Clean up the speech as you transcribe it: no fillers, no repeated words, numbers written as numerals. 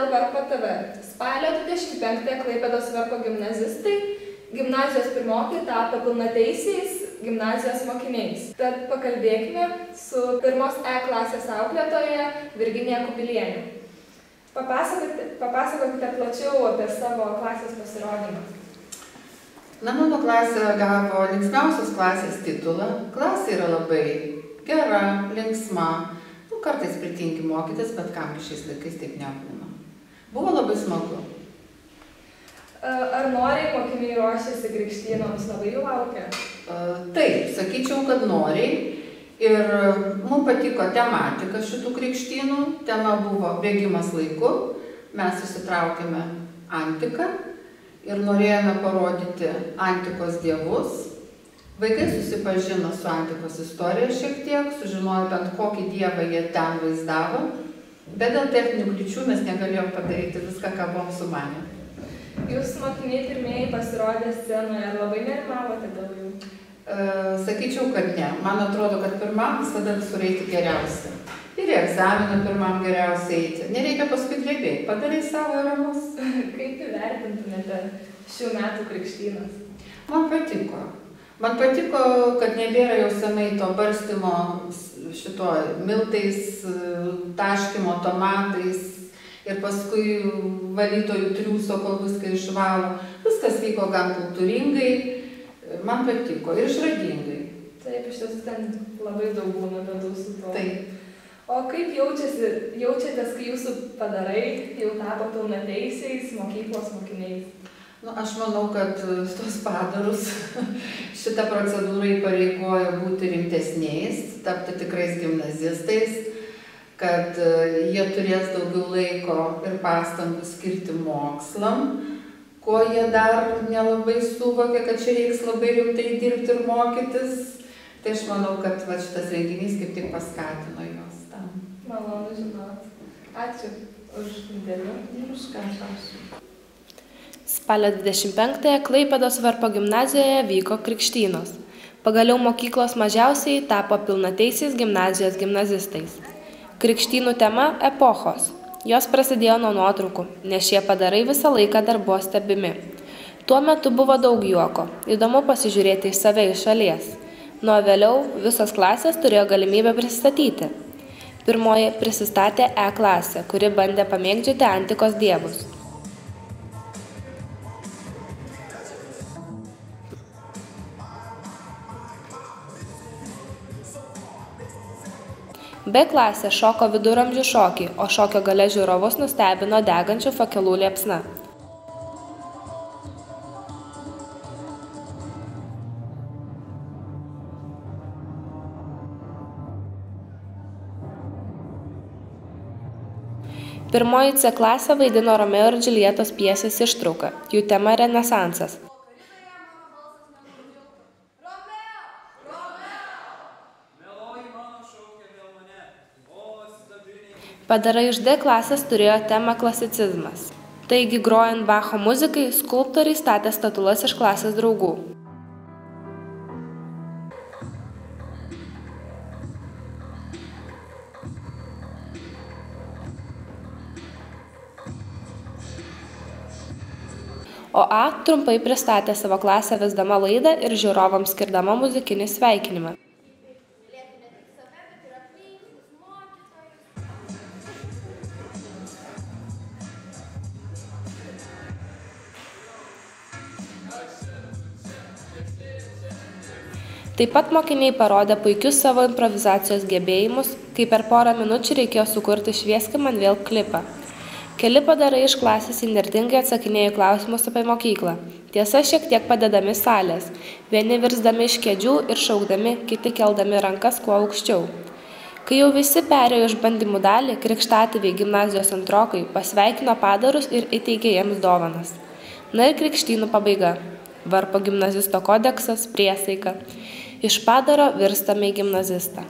dėl Varpo TV. Spalio 25 Klaipėdos Varpo gimnazistai, gimnazijos pirmokai tapo pilnateisiais gimnazijos mokiniais. Tad pakalbėkime su pirmos E klasės auklėtoja Virginija Kubilienė. Papasakokite plačiau apie savo klasės pasirodymą. Mano klasė gavo linksmiausios klasės titulą. Klasė yra labai gera, linksma. Kartais pritingi mokytis, bet kam šiais laikais taip nebūna. Buvo labai smagu. Ar noriai mokiniai ruošiasi krikštynoms, labai jų laukia? Taip, sakyčiau, kad noriai. Ir mums patiko tematika šitų krikštynų. Tema buvo bėgimas laiku. Mes įsitraukėme antiką ir norėjome parodyti antikos dievus. Vaikai susipažino su antikos istorija šiek tiek, sužinojo bent kokį dievą jie ten vaizdavo, bet dėl techninių kliūčių mes negalėjom padaryti viską, ką buvom sumanę. Jūs mokiniai pirmieji pasirodė scenoje, ar labai nerimavote dėl jų? Sakyčiau, kad ne. Man atrodo, kad pirmam visada visur eiti geriausia. Ir į egzaminą pirmam geriausia eiti. Nereikia paskui drebėti, padarai savo ramus. Kaip įvertintumėte šių metų krikštynas? Man patiko. Man patiko, kad nebėra jau senai to barstymo šito miltais, taškymo tomatais ir paskui valytojų triūso, kol viską išvalo. Viskas vyko gan kultūringai, man patiko ir išradingai. Taip, iš tiesų ten labai daug būna bėdų su to. Taip. O kaip jaučiatės, kai jūsų padarai jau tapo pilnateisiais mokyklos mokiniais? Aš manau, kad tos padarus šitą procedūrą įpareigoja būti rimtesniais, tapti tikrais gimnazistais, kad jie turės daugiau laiko ir pastangų skirti mokslam, ko jie dar nelabai suvokia, kad čia reiks labai rimtai dirbti ir mokytis. Tai aš manau, kad šitas renginys kaip tik paskatino juos tam. Malonu žinot. Ačiū už interviu ir už kažką. Spalio 25-ąją Klaipėdos Varpo gimnazijoje vyko krikštynos. Pagaliau mokyklos mažiausiai tapo pilnateisiais gimnazijos gimnazistais. Krikštynų tema – epochos. Jos prasidėjo nuo nuotraukų, nes šie padarai visą laiką dar buvo stebimi. Tuo metu buvo daug juoko, įdomu pasižiūrėti į save iš šalies. Nuo vėliau visos klasės turėjo galimybę prisistatyti. Pirmoji prisistatė E klasė, kuri bandė pamėgdžioti antikos dievus. B klasė šoko viduramžių šokį, o šokio gale žiūrovus nustebino degančių fakelų liepsna. Pirmoji C klasė vaidino Romeo ir Džiuljetos pjesės ištrauką, jų tema Renesansas. Padarai iš D klasės turėjo temą klasicizmas. Taigi, grojant Bacho muzikai, skulptoriai statė statulas iš klasės draugų. O A trumpai pristatė savo klasę vesdama laidą ir žiūrovams skirdama muzikinį sveikinimą. Taip pat mokiniai parodė puikius savo improvizacijos gebėjimus, kai per porą minučių reikėjo sukurti Švieski man vėl klipą. Keli padarai iš klasės įnirtingai atsakinėjo klausimus apie mokyklą. Tiesa, šiek tiek padedami salės, vieni virsdami iš kėdžių ir šaukdami, kiti keldami rankas kuo aukščiau. Kai jau visi perėjo išbandymų dalį, krikštatėviai gimnazijos antrokai pasveikino padarus ir įteikė jiems dovanas. Na ir krikštynų pabaiga. Varpo gimnazisto kodeksas, priesaika. Iš padaro virstame į gimnazistą.